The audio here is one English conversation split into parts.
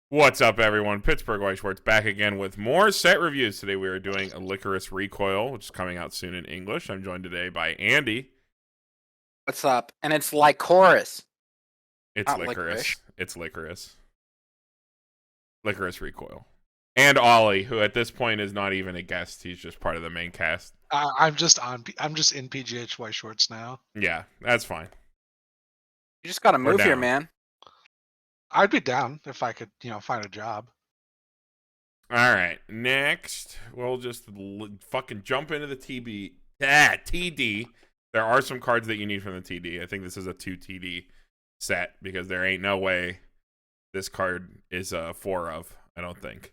What's up, everyone? Pittsburgh Weiss Schwarz back again with more set reviews. Today we are doing a Lycoris Recoil, which is coming out soon in English. I'm joined today by Andy. What's up? And it's Lycoris, It's not licorice. Lycoris. It's Lycoris. Lycoris Recoil. And Ollie, who at this point is not even a guest. He's just part of the main cast. I'm just in PGH Weiss Schwarz now. Yeah, that's fine. You just gotta move here, down. man. I'd be down if I could, find a job. All right, next we'll just fucking jump into the TD. There are some cards that you need from the TD. I think this is a 2 TD set because there ain't no way this card is a 4 of, I don't think.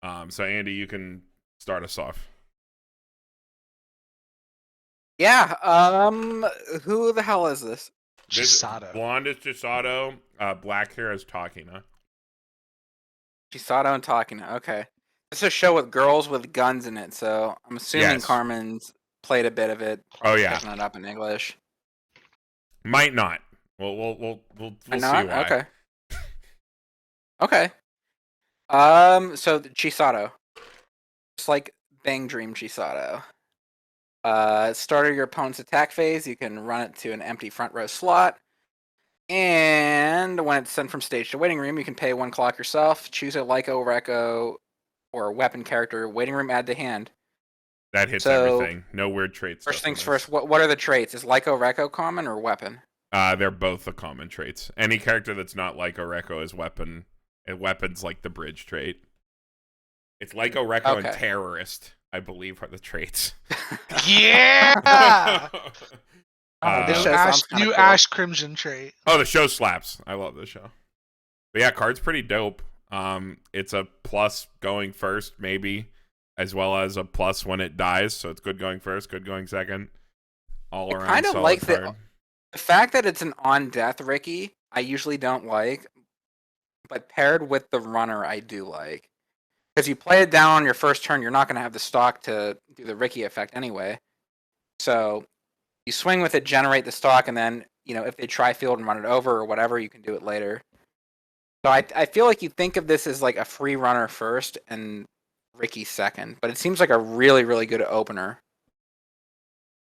So Andy, you can start us off. Yeah. Who the hell is this? Chisato. Blonde is Chisato. Black hair is Takina. Chisato and Takina. Okay. This is a show with girls with guns in it, so I'm assuming Yes. Carmen's played a bit of it. Oh yeah, Picking it up in English. might not. We'll see Not? why. Okay. Okay. So Chisato, just like Bang Dream Chisato. Start of your opponent's attack phase, you can run it to an empty front row slot. And when it's sent from stage to waiting room, you can pay 1 clock yourself, choose a Lyco, Reco, or a weapon character, waiting room add to hand. That hits So, everything. No weird traits. First things first, what are the traits? Is Lyco, Reco common or weapon? They're both the common traits. Any character that's not Lyco Reco is weapon. And weapon's like the bridge trait. It's Lyco Reco and terrorist, I believe, are the traits. Yeah. This show sounds kinda New cool. Ash Crimson trait. Oh, the show slaps. I love this show. But yeah, card's pretty dope. It's a plus going first, maybe, as well as a plus when it dies. So it's good going first, good going second. All around. Kind of solid like card. the fact that it's an on death Ricky, I usually don't like, but paired with the runner, I do like. Because you play it down on your first turn, you're not going to have the stock to do the Ricky effect anyway. So you swing with it, generate the stock, and then, if they try field and run it over or whatever, you can do it later. So I feel like you think of this as like a free runner first and Ricky second, but it seems like a really, really good opener.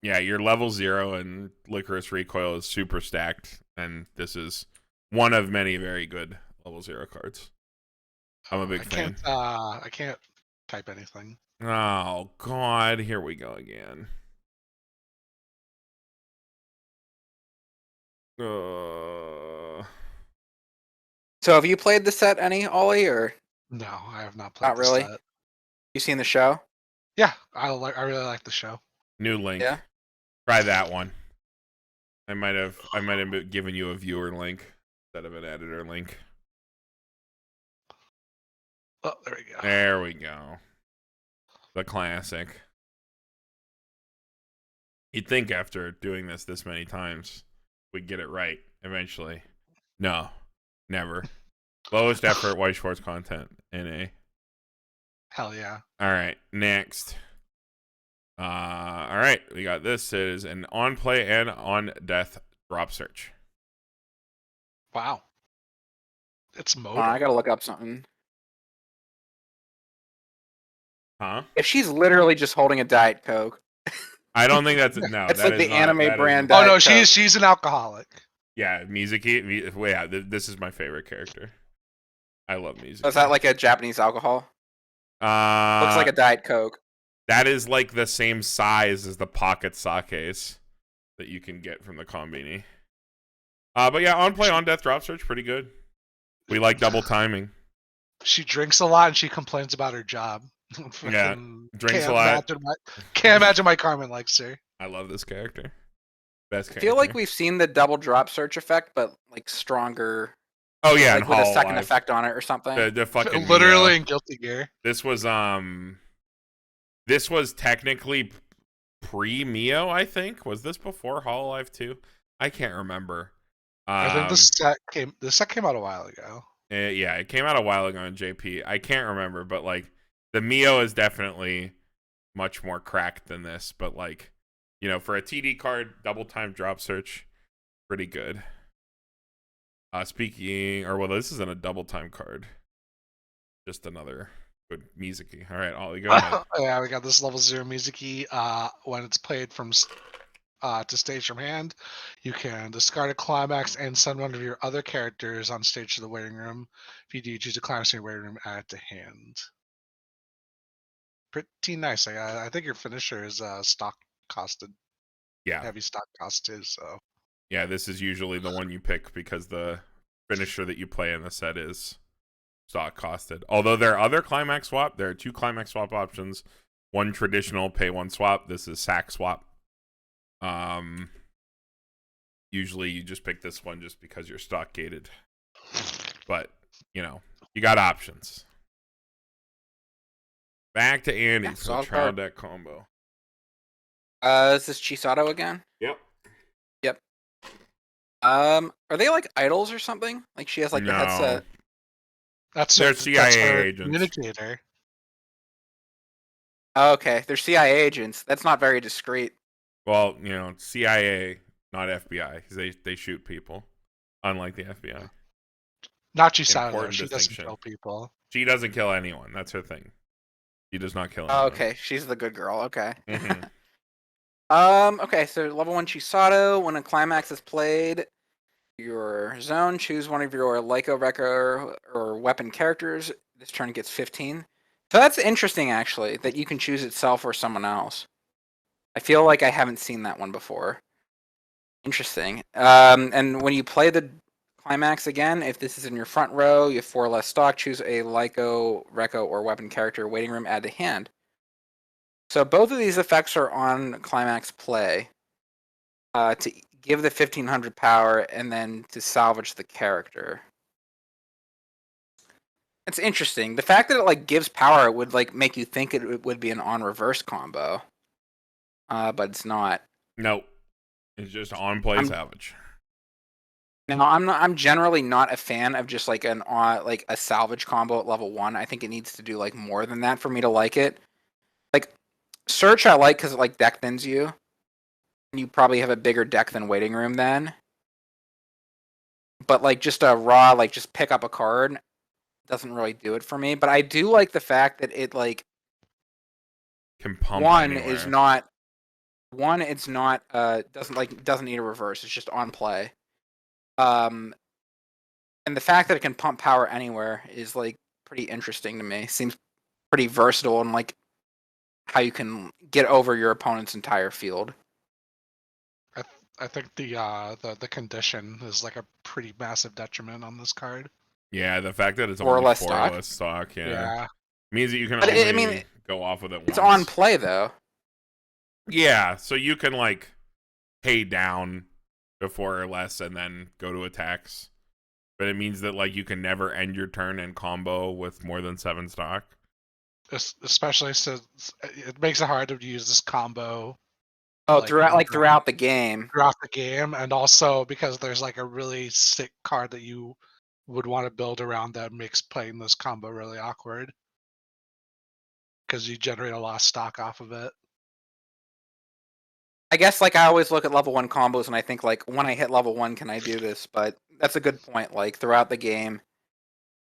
Yeah, your level 0 and Lycoris Recoil is super stacked, and this is one of many very good level 0 cards. I'm a big fan. I can't type anything. Oh, God. Here we go again. So have you played the set any, Ollie, or No, I have not played. not really? Set. You seen the show? Yeah, I really like the show. New link. Yeah. Try that one. I might have given you a viewer link instead of an editor link. Oh, there we go. There we go. The classic. You'd think after doing this many times, we'd get it right eventually. No, never. Lowest effort Weiss Schwarz content, NA. Hell yeah. All right, next. All right, we got this. It is an on play and on death drop search. Wow. It's mode. I gotta look up something. Huh? If she's literally just holding a Diet Coke. I don't think that's no. It's that like is the not, anime brand. Oh no, Diet Coke. she's an alcoholic. Yeah, Mizuki. Well, yeah, this is my favorite character. I love Mizuki. So is that like a Japanese alcohol? Looks like a Diet Coke. That is like the same size as the pocket sakes that you can get from the Konbini. But yeah, on play, on death drop search, pretty good. We like double timing. She drinks a lot and she complains about her job. Yeah, drinks a lot. Can't imagine why Carmen likes her. I love this character. Best character. I feel like we've seen the double drop search effect, but like stronger. Oh yeah, like with a second effect on it or something. The fucking literally in Guilty Gear. This was technically pre-Mio, I think. Was this before Hololive 2? I can't remember. I think the set came out a while ago. Yeah, it came out a while ago on JP. I can't remember, but like the Mio is definitely much more cracked than this, but like, for a TD card, double time drop search, pretty good. This isn't a double time card. just another good Mizuki. All right, Ollie, go ahead. Yeah, we got this level 0 Mizuki. When it's played to stage from hand, you can discard a climax and send one of your other characters on stage to the waiting room. If you do choose a climax in your waiting room, add it to hand. Pretty nice. I think your finisher is stock costed. Yeah. Heavy stock cost too, so. Yeah, this is usually the one you pick because the finisher that you play in the set is stock costed. Although there are other climax swap. There are 2 climax swap options. One traditional pay 1 swap. This is sack swap. Usually you just pick this one just because you're stock gated. But, you got options. Back to Andy for the trial deck combo. Is this Chisato again? Yep. Are they like idols or something? Like she has like the headset. They're CIA agents. Communicator. Oh, okay, they're CIA agents. That's not very discreet. Well, CIA, not FBI, because they shoot people, unlike the FBI. Not Chisato. She doesn't kill people. She doesn't kill anyone. That's her thing. She does not kill anyone. Oh, okay, she's the good girl. Okay. Mm-hmm. Okay, so level 1 Chisato. When a climax is played, your zone, choose one of your Lycoris Recoil or weapon characters. This turn gets 15. So that's interesting, actually, that you can choose itself or someone else. I feel like I haven't seen that one before. Interesting. And when you play the climax again, if this is in your front row, you have 4 less stock, choose a Lycoris Recoil or weapon character, waiting room, add to hand. So both of these effects are on climax play to give the 1500 power and then to salvage the character. It's interesting. The fact that it gives power would make you think it would be an on reverse combo, but it's not. Nope, it's just on play salvage. Now I'm generally not a fan of just a salvage combo at level 1. I think it needs to do more than that for me to like it. Search I like because it deck thins you. You probably have a bigger deck than waiting room then. But just a raw just pick up a card doesn't really do it for me. But I do like the fact that it can pump one anywhere. is not one. It's not doesn't need a reverse. It's just on play. And the fact that it can pump power anywhere is pretty interesting to me. Seems pretty versatile and how you can get over your opponent's entire field. I think the condition is a pretty massive detriment on this card. Yeah, the fact that it's Four only less 4 stock. less stock, Yeah. means that you can But only go off with it once. It's on play though. Yeah, so you can pay down to 4 or less and then go to attacks. But it means that you can never end your turn in combo with more than 7 stock. Especially since it makes it hard to use this combo. Oh, throughout the game. Throughout the game, and also because there's a really sick card that you would want to build around that makes playing this combo really awkward. Because you generate a lot of stock off of it. I guess I always look at level 1 combos and I think when I hit level 1 can I do this? But that's a good point. Throughout the game,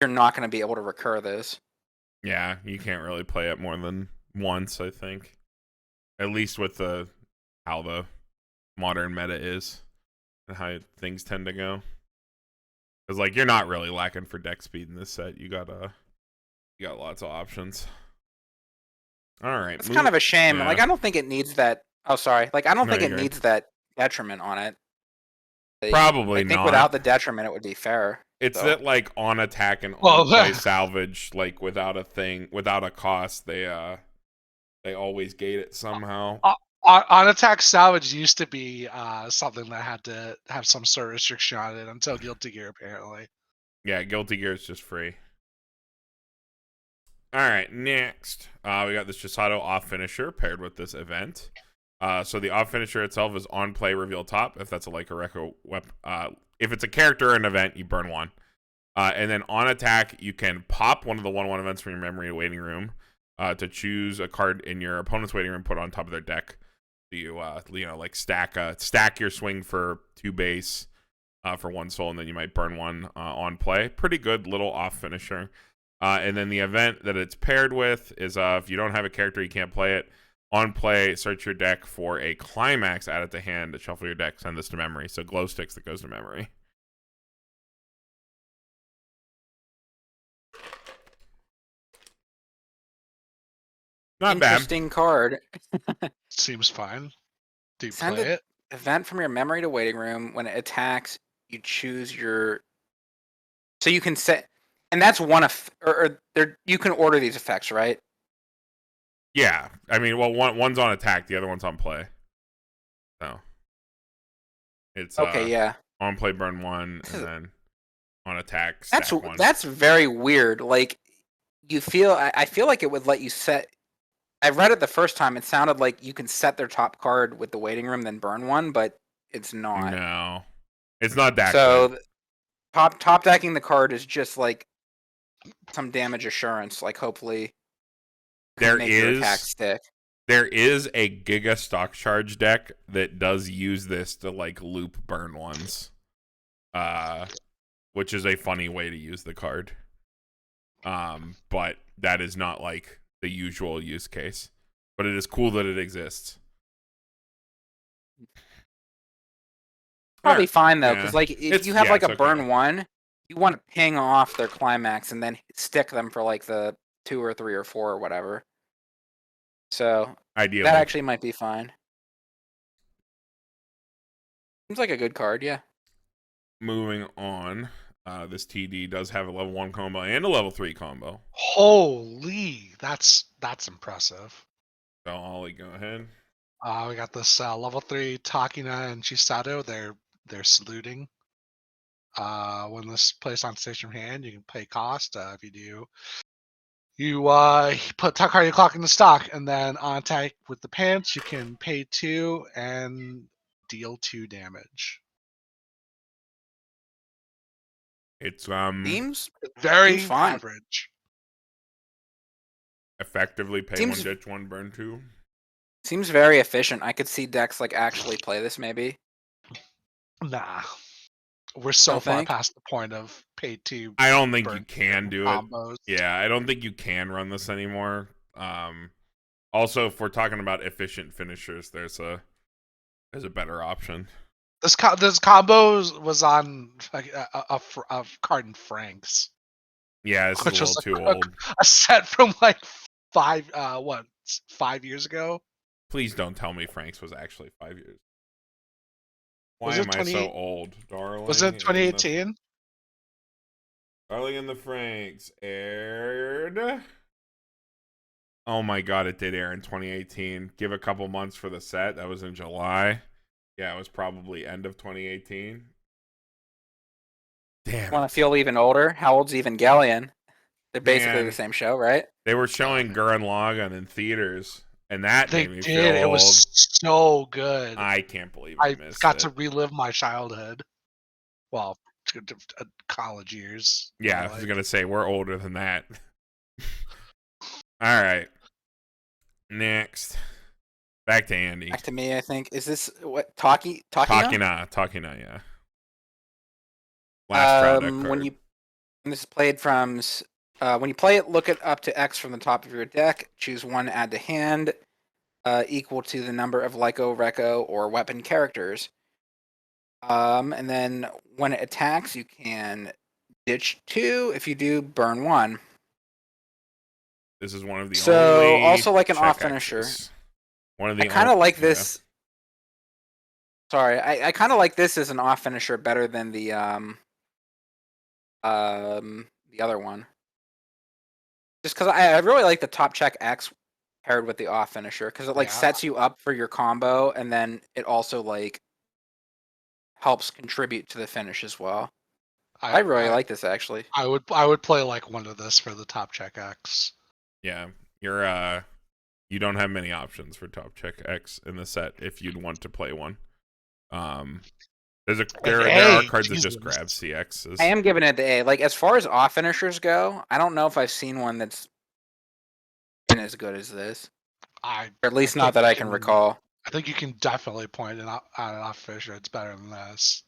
you're not going to be able to recur this. Yeah, you can't really play it more than once, I think. At least with how the modern meta is and how things tend to go. Because you're not really lacking for deck speed in this set. You got lots of options. All right. It's kind of a shame. Yeah. I don't think it needs that. Oh, sorry. I don't think it needs that detriment on it. Probably I think not. without the detriment, it would be fair. It's that on attack and on play salvage, without a cost, they always gate it somehow. On attack salvage used to be something that had to have some sort of restriction on it until Guilty Gear apparently. Yeah, Guilty Gear is just free. All right, next we got this Chisato off finisher paired with this event. So the off finisher itself is on play, reveal top. If that's a Recoil weapon, if it's a character or an event, you burn 1. And then on attack, you can pop one of the 1/1 events from your memory waiting room to choose a card in your opponent's waiting room, put on top of their deck. So you stack your swing for 2 base for 1 soul, and then you might burn 1 on play. Pretty good little off finisher. And then the event that it's paired with is if you don't have a character, you can't play it. On play, search your deck for a climax, add it to hand, shuffle your deck, send this to memory. So glow sticks that goes to memory. Not bad. Interesting card. Seems fine. Do you Send play it? Event from your memory to waiting room. When it attacks, you choose your. So you can set, and that's one of, or there you can order these effects, right? Yeah, I mean, well, one's on attack, the other one's on play. So it's Okay, yeah. on play burn 1, and then on attack stack 1. That's very weird. Like, I feel like it would let you set. I read it the first time. It sounded like you can set their top card with the waiting room, then burn one, but it's not. No, it's not that So good. top decking the card is just like some damage assurance. Like, hopefully, There make your attack is stick. there is a Giga Stock Charge deck that does use this to like loop burn ones, which is a funny way to use the card. But that is not like the usual use case. But it is cool that it exists. Probably fine though, because Yeah. like if you have like a it's burn okay. one, you want to ping off their climax and then stick them for like the 2 or 3 or 4 or whatever. So Ideally, that actually might be fine. Seems like a good card, yeah. moving on. This TD does have a level 1 combo and a level 3 combo. Holy, that's impressive. So Ollie, go ahead. We got this level 3 Takina and Chisato. They're saluting. When this plays on station from hand, you can pay cost. If you do, you put Takari clock in the stock, and then on attack with the pants, you can pay 2 and deal 2 damage. It's Seems Very seems fine. average. effectively pay Seems- 1, ditch 1, burn 2. Seems very efficient. I could see decks like actually play this maybe. Nah, we're so Don't far think? past the point of pay 2. I don't think you burn can 2 do combos. it. Yeah, I don't think you can run this anymore. Also, if we're talking about efficient finishers, there's a better option. This combo was on like a card in Franks. Yeah, this Which is a was little too old. A set from like 5 years ago. Please don't tell me Franks was actually 5 years. Why Was am it I 20 so old, darling? Was it 2018? Darling in the Franks aired. Oh my god, it did air in 2018. Give a couple months for the set. That was in July. Yeah, it was probably end of 2018. Damn. Want to feel even older? How old's Evangelion? They're basically Man. the same show, right? They were showing Gurren Lagann in theaters, and that They made me did. feel It old. was so good. I can't believe I I missed got it. to relive my childhood. Well, college years. Yeah, I was gonna say we're older than that. All right. Next, back to Andy. Back to me, I think. Is this what Takina? Takina, yeah. Last trial deck card. When this is played from when you play it, look it up to X from the top of your deck. Choose one, add to hand, equal to the number of Lyco, Reco, or weapon characters. And then when it attacks, you can ditch 2. If you do, burn 1. This is one of the So only also like an check off finisher. X's. One of the I kind of like yeah. this. Sorry, I kind of like this as an off finisher better than the other one. Just because I really like the top check X paired with the off finisher because it like sets you up for your combo and then it also like helps contribute to the finish as well. I really like this actually. I would play like one of this for the top check X. Yeah, you don't have many options for top check X in the set if you'd want to play one. There are cards that just grab CXs. I am giving it the A. Like as far as off finishers go, I don't know if I've seen one that's been as good as this. Or at least not that I can recall. I think you can definitely point an off finisher. It's better than this.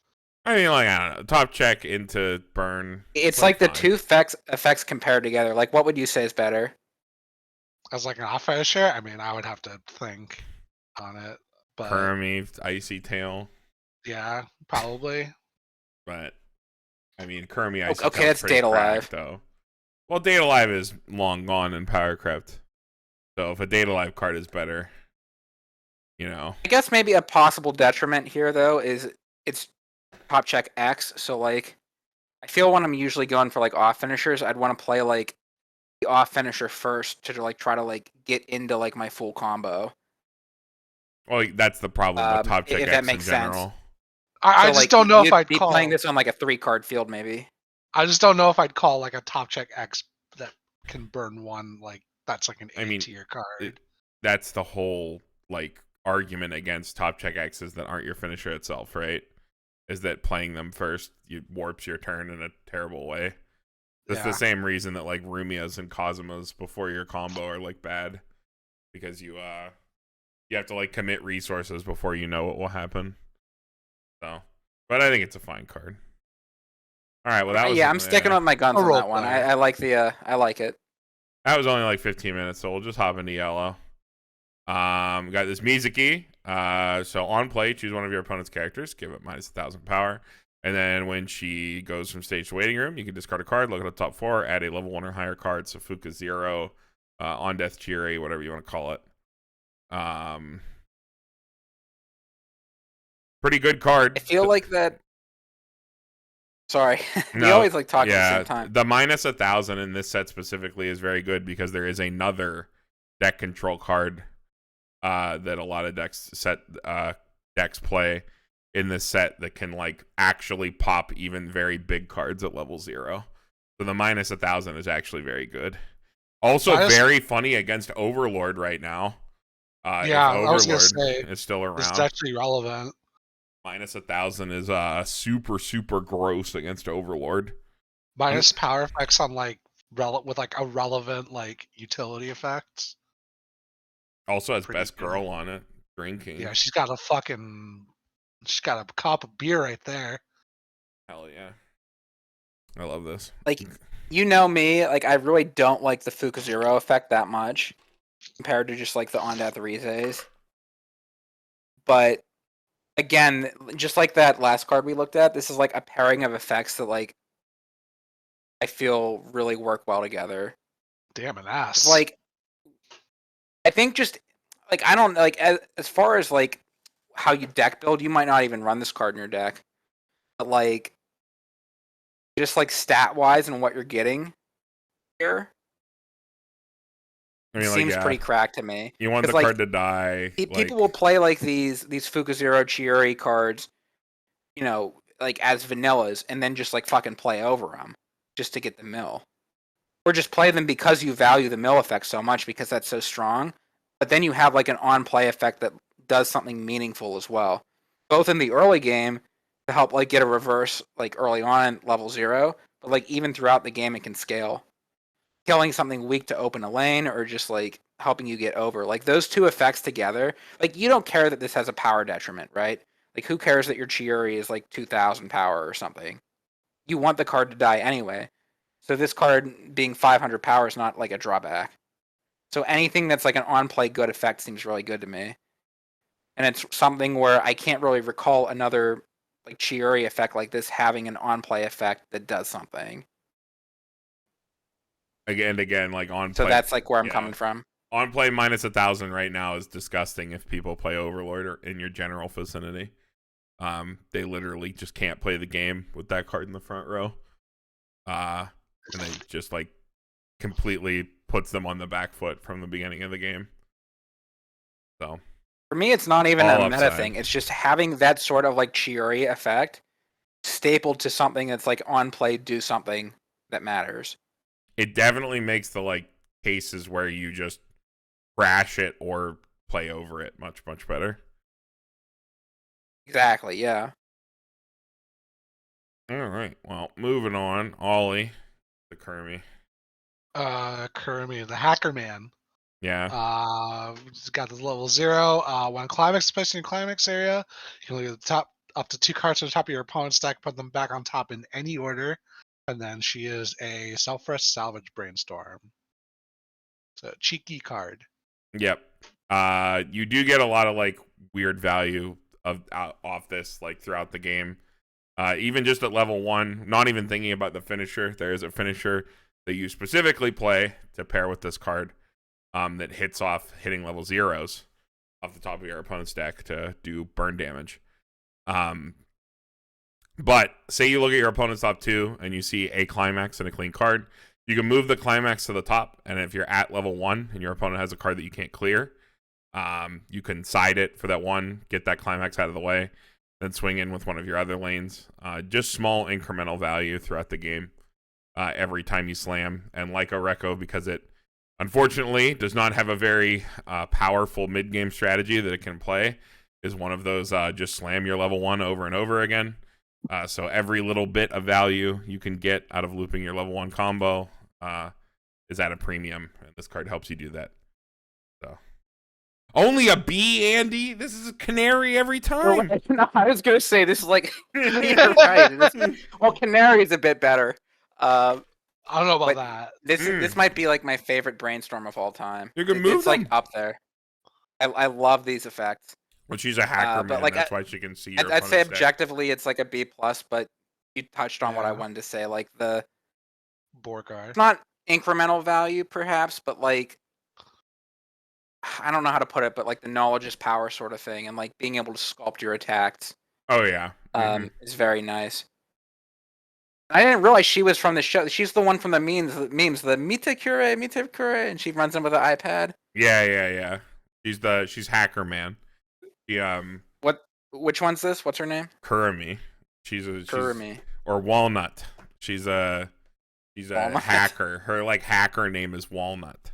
I mean, like, I don't know. Top check into burn. It's like the fine. two effects compared together. Like, what would you say is better? As like an off finisher, I mean, I would have to think on it, but Kermie, Icy Tail. yeah, probably. But, I mean, Kermie, Icy Okay, Tail's that's pretty Data cracked, Live. though. Well, Data Live is long gone in Power Crept. So if a Data Live card is better, you know. I guess maybe a possible detriment here, though, is it's top check X. So, like, I feel when I'm usually going for, like, off finishers, I'd want to play, like, the off finisher first to, like, try to, like, get into, like, my full combo. Well, that's the problem with Top Check If X that in makes sense. general. I So, just like, don't know if you'd I'd be call. playing this on, like, a 3-card field, maybe. I just don't know if I'd call like a top check X that can burn one, like that's like an A tier card. That's the whole like argument against Top Check X's that aren't your finisher itself, right? Is that playing them first warps your turn in a terrible way. That's the same reason that like Rumias and Kazumas before your combo are like bad, because you have to like commit resources before you know what will happen. So, but I think it's a fine card. All right, well that was I'm sticking with my guns on that one. I like I like it. That was only like 15 minutes, so we'll just hop into yellow. We got this Mizuki. So on play, choose one of your opponent's characters, give it -1,000 power, and then when she goes from stage to waiting room, you can discard a card, look at the top 4, add a level 1 or higher card. So Fuka 0, on death Chiri, whatever you want to call it. Pretty good card. I feel like that. Sorry, we always like talking at the same time. The -1,000 in this set specifically is very good because there is another deck control card that a lot of decks play in this set that can like actually pop even very big cards at level 0. So the -1,000 is actually very good. Also very funny against Overlord right now. Yeah, I was gonna say is still around. It's actually relevant. -1,000 is super gross against Overlord. Minus power effects on like with like a relevant like utility effects. Also has best girl on it, drinking. Yeah, she's got a cup of beer right there. Hell yeah. I love this. Like, you know me, like I really don't like the Fuka 0 effect that much compared to just like the on death Rises. But again, just like that last card we looked at, this is like a pairing of effects that like I feel really work well together. Damn an ass. It's like, I think just like I don't like as far as like how you deck build, you might not even run this card in your deck, but like just like stat wise and what you're getting here, I mean, seems pretty cracked to me. You want the card to die. People will play like these Fuka 0 Chiuri cards, you know, like as vanillas, and then just like fucking play over them just to get the mill, or just play them because you value the mill effect so much because that's so strong. But then you have like an on play effect that does something meaningful as well, both in the early game to help like get a reverse like early on at level 0, but like even throughout the game it can scale. Killing something weak to open a lane or just like helping you get over. Like those two effects together, like you don't care that this has a power detriment, right? Like who cares that your Chiuri is like 2,000 power or something? You want the card to die anyway. So this card being 500 power is not like a drawback. So anything that's like an on-play good effect seems really good to me. And it's something where I can't really recall another like Chiuri effect like this having an on-play effect that does something. Again, like on so play. So that's like where I'm coming from. On play -1,000 right now is disgusting if people play Overlord or in your general vicinity. They literally just can't play the game with that card in the front row. And they just like completely puts them on the back foot from the beginning of the game. So for me, it's not even a meta thing. It's just having that sort of like Chiuri effect stapled to something that's like on play, do something that matters. It definitely makes the like cases where you just crash it or play over it much better. Exactly, yeah. All right, well, moving on. Ollie, the Kermie. Kermie, the Hacker Man. Yeah. He's got this level 0. When climax, especially in climax area, you can look at the top up to 2 cards on the top of your opponent's deck, put them back on top in any order, and then she is a Self-Rest Salvage Brainstorm. It's a cheeky card. Yep. You do get a lot of like weird value off this like throughout the game. Even just at level 1, not even thinking about the finisher. There is a finisher that you specifically play to pair with this card that hits off hitting level 0s off the top of your opponent's deck to do burn damage. But say you look at your opponent's top 2 and you see a climax and a clean card. You can move the climax to the top, and if you're at level 1 and your opponent has a card that you can't clear, you can side it for that 1, get that climax out of the way, then swing in with one of your other lanes. Just small incremental value throughout the game every time you slam. And Lycoris Recoil, because it unfortunately does not have a very powerful mid-game strategy that it can play, is one of those just slam your level 1 over and over again. So every little bit of value you can get out of looping your level 1 combo is at a premium, and this card helps you do that. So only a B, Andy? This is a canary every time. No, I was gonna say this is like you're right. Well, canary is a bit better. I don't know about But that. This might be like my favorite brainstorm of all time. You can move It's like them. up there. I love these effects. Well, she's a hacker, but man. like, That's why she can see your I'd say opponent's deck. objectively it's like a B plus, but you touched on what I Yeah. wanted to say. Like the Borgar. not incremental value perhaps, but like I don't know how to put it, but like the knowledge is power sort of thing, and like being able to sculpt your attacks Oh, yeah. is very nice. I didn't realize she was from the show. She's the one from the memes, the Mita Cure, and she runs in with an iPad. Yeah. She's hacker, man. She, Which one's this? What's her name? Kurumi. She's Kurumi. or Walnut. She's a Walnut? hacker. Her like hacker name is Walnut,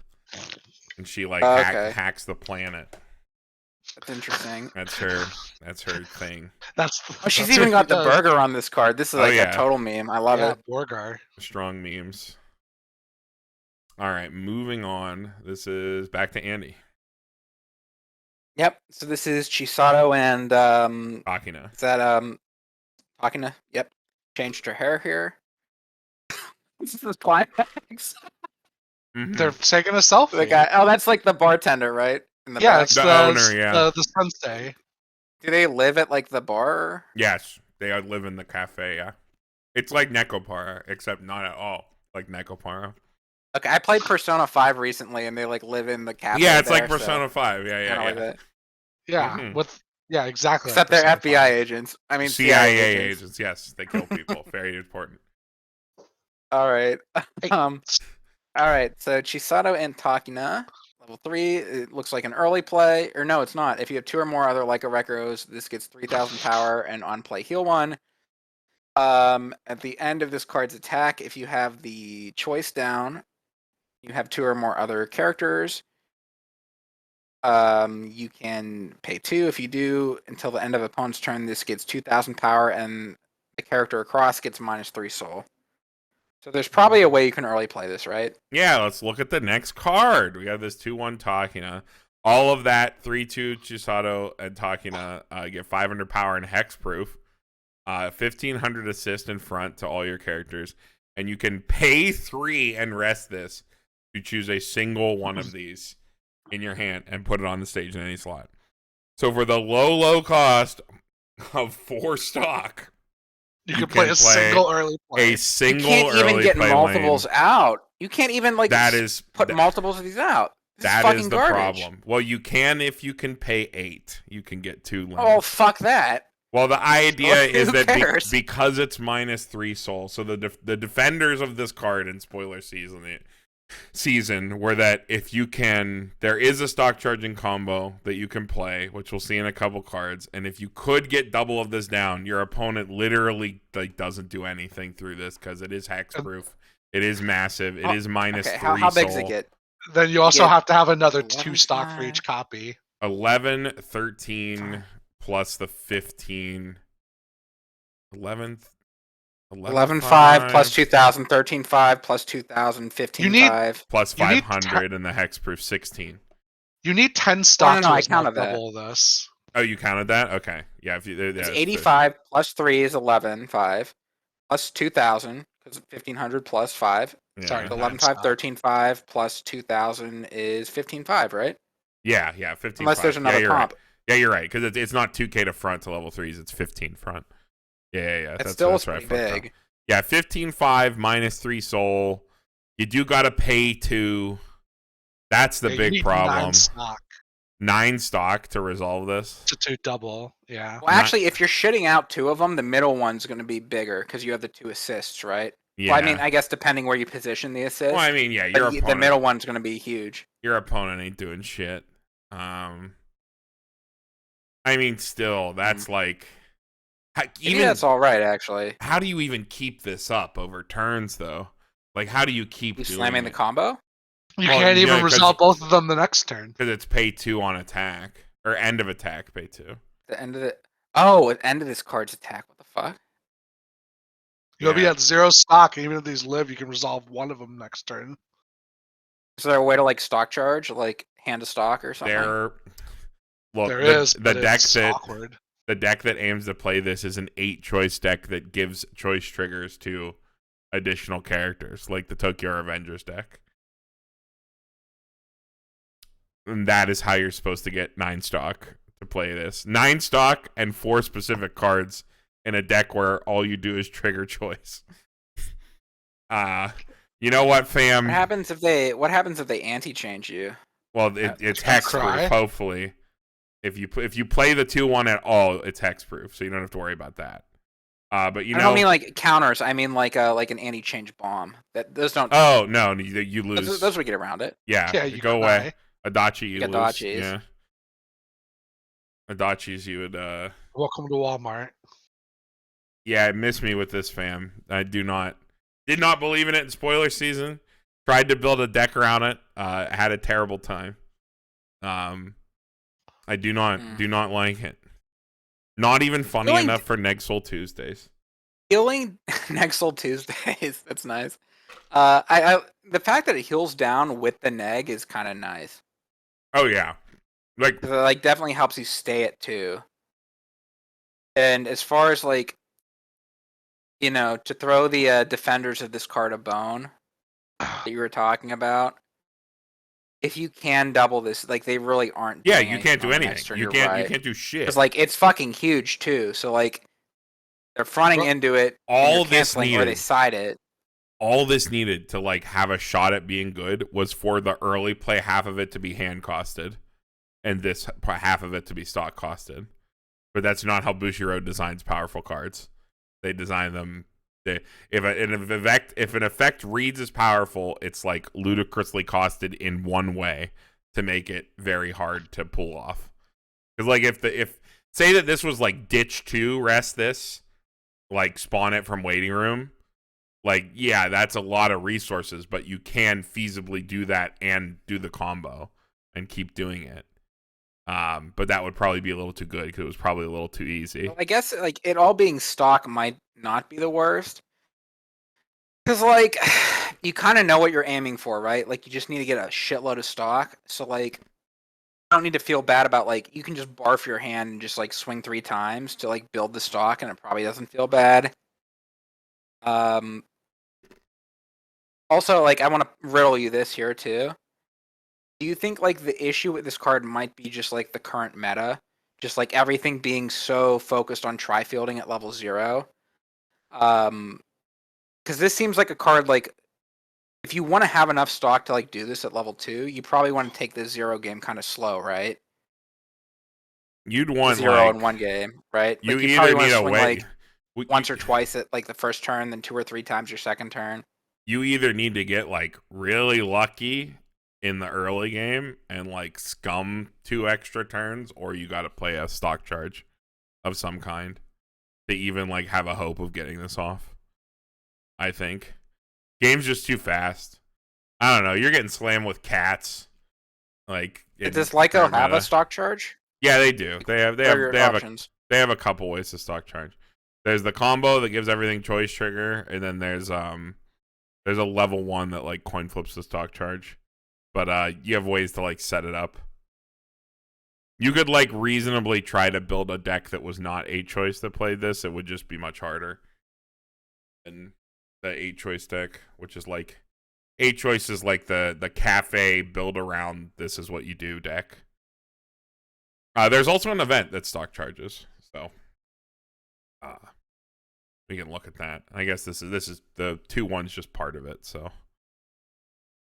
and she like Okay. hacks the planet. That's interesting. That's her thing. That's Oh, she's that's even what got the he does. burger on this card. This is like yeah. a total meme. I love Yeah, it. Borgar. Strong memes. All right, moving on. This is back to Andy. Yep. So this is Chisato and Akina. is that Akina? Yep. Changed her hair here. This is the climax. Mhm. They're taking a selfie. The guy. Oh, that's like the bartender, right? In the yeah, back. it's The the owner, yeah. the sensei. Do they live at like the bar? Yes, they live in the cafe. Yeah, it's like Nekopara, except not at all like Nekopara. Okay, I played Persona 5 recently, and they like live in the cafe. Yeah, it's like there, Persona 5. Yeah, Kinda like yeah. that. Yeah, Mhm. Exactly. Except like they're Persona FBI 5. agents. I mean CIA agents. agents. Yes, they kill people. Very important. All right. Hey. All right. So Chisato and Takina, level 3. It looks like an early play, or no, it's not. If you have 2 or more other Lycoris Recoils, this gets 3,000 power and on play heal 1. At the end of this card's attack, if you have the choice down, you have 2 or more other characters. You can pay 2. If you do, until the end of the opponent's turn, this gets 2,000 power, and the character across gets -3 soul. So there's probably a way you can early play this, right? Yeah, let's look at the next card. We have this 2/1 Takina. All of that 3/2 Chisato and Takina get 500 power and hexproof. 1,500 assist in front to all your characters, and you can pay 3 and rest this to choose a single one of these in your hand and put it on the stage in any slot. So for the low cost of 4 stock, You can play a single early play. a single You can't even early get play multiples lane. out. You can't even like That is put multiples of these out. This is that fucking is the garbage. problem. Well, you can if you can pay 8. You can get 2 lanes. Oh fuck that. Well, the idea Who is that cares? because it's -3 soul, so the defenders of this card in spoiler season were that if you can, there is a stock charging combo that you can play, which we'll see in a couple cards, and if you could get double of this down, your opponent literally like doesn't do anything through this because it is hexproof. It is massive. It is -3 Okay, how big does soul. it get? Then you also get have to have another 11 2 stock for five. each copy. 11, 13 plus the 15. 11,500 plus 2,000, 13,500 plus 2,000, 15,500. plus You need 500 and the hexproof 16. You need 10 stocks no, I to counted that. double this. Oh, you counted that? Okay. Yeah. If you, It's yeah, 85 plus 3 is 11.5 plus 2,000 because 1,500 plus 5. Sorry, yeah. 11.5, non-stop. 13.5 plus 2,000 is 15.5, right? Yeah. 15.5. Unless there's Yeah, another you're right. comp. Yeah, you're right. Because it's not 2K to front to level 3s. It's 15 front. Yeah. It's still That's right. I pretty fucked up. big. Yeah, 15.5 minus 3 soul. You do got to pay 2. That's the Yeah, you big need problem. 9 stock 9 stock to resolve this. to 2 double. Yeah. Well, actually, if you're shitting out 2 of them, the middle one's going to be bigger because you have the 2 assists, right? Yeah. Well, I mean, I guess depending where you position the assist. Well, I mean, yeah, but the middle one's going to be huge. Your opponent ain't doing shit. I mean, still, that's like, Maybe that's all right, actually. How do you even keep this up over turns, though? Like, how do you keep You doing slamming the it? combo? You Well, can't even 'cause- resolve both of them the next turn. Because it's pay 2 on attack or end of attack, pay 2. The end of the at the end of this card's attack. What the fuck? You'll be Yeah. at 0 stock, and even if these live, you can resolve one of them next turn. Is there a way to like stock charge, like hand to stock or something? There is, the but deck it's that awkward. the deck that aims to play this is an 8-choice deck that gives choice triggers to additional characters, like the Tokyo Revengers deck. And that is how you're supposed to get 9 stock to play this. 9 stock and 4 specific cards in a deck where all you do is trigger choice. You know what, fam? What happens if they anti-change you? Well, it's gonna hex proof, cry. hopefully. If you play the 2/1 at all, it's hex proof, so you don't have to worry about that. But you I know, don't mean like counters. I mean like an anti-change bomb. Those don't. oh no, you lose. Those would get around it. Yeah, Yeah, you go can away. die. Adachi, you get lose. Adachis. Yeah, Adachis, you would. Welcome to Walmart. Yeah, miss me with this, fam. I did not believe in it in spoiler season. Tried to build a deck around it. Had a terrible time. I do not like it. Not even funny enough for Nexal Tuesdays. Healing Nexal Tuesdays. That's nice. I the fact that it heals down with the neg is kind of nice. Oh yeah, like 'Cause it, like definitely helps you stay at 2. And as far as like, to throw the defenders of this card a bone that you were talking about, if you can double this, like they really aren't. yeah, doing you can't do on the next anything. turn, You you're can't right. you can't do shit. Because like it's fucking huge too. So like they're fronting into it. All you're this canceling, or they needed- side it. All this needed to like have a shot at being good was for the early play half of it to be hand costed, and this half of it to be stock costed. But that's not how Bushiroad designs powerful cards. They design them. If an effect reads as powerful, it's like ludicrously costed in one way to make it very hard to pull off. Because like if say that this was like ditch 2, rest this, like spawn it from waiting room, like yeah, that's a lot of resources, but you can feasibly do that and do the combo and keep doing it. But that would probably be a little too good because it was probably a little too easy. Well, I guess like it all being stock might not be the worst. Because like you kind of know what you're aiming for, right? Like you just need to get a shitload of stock. So like you don't need to feel bad about like you can just barf your hand and just like swing 3 times to like build the stock, and it probably doesn't feel bad. Also, like I want to riddle you this here too. Do you think like the issue with this card might be just like the current meta, just like everything being so focused on tri-fielding at level 0? Because this seems like a card like if you want to have enough stock to like do this at level 2, you probably want to take this 0 game kind of slow, right? You'd want 0 like, in one game, right? You like, you probably either wanna need a swing, way like, once or twice at like the first turn, then 2 or 3 times your second turn. You either need to get like really lucky in the early game and like scum 2 extra turns, or you got to play a stock charge of some kind to even like have a hope of getting this off. I think game's just too fast. I don't know. You're getting slammed with cats. Like, Does Lyco have a stock charge? Yeah, they do. They have options? They have a couple ways to stock charge. There's the combo that gives everything choice trigger, and then there's a level 1 that like coin flips the stock charge. But you have ways to like set it up. You could like reasonably try to build a deck that was not 8-choice that played this. It would just be much harder than the 8-choice deck, which is like 8-choice is like the cafe build around this is what you do deck. There's also an event that stock charges, so we can look at that. I guess this is the 2-1's just part of it, so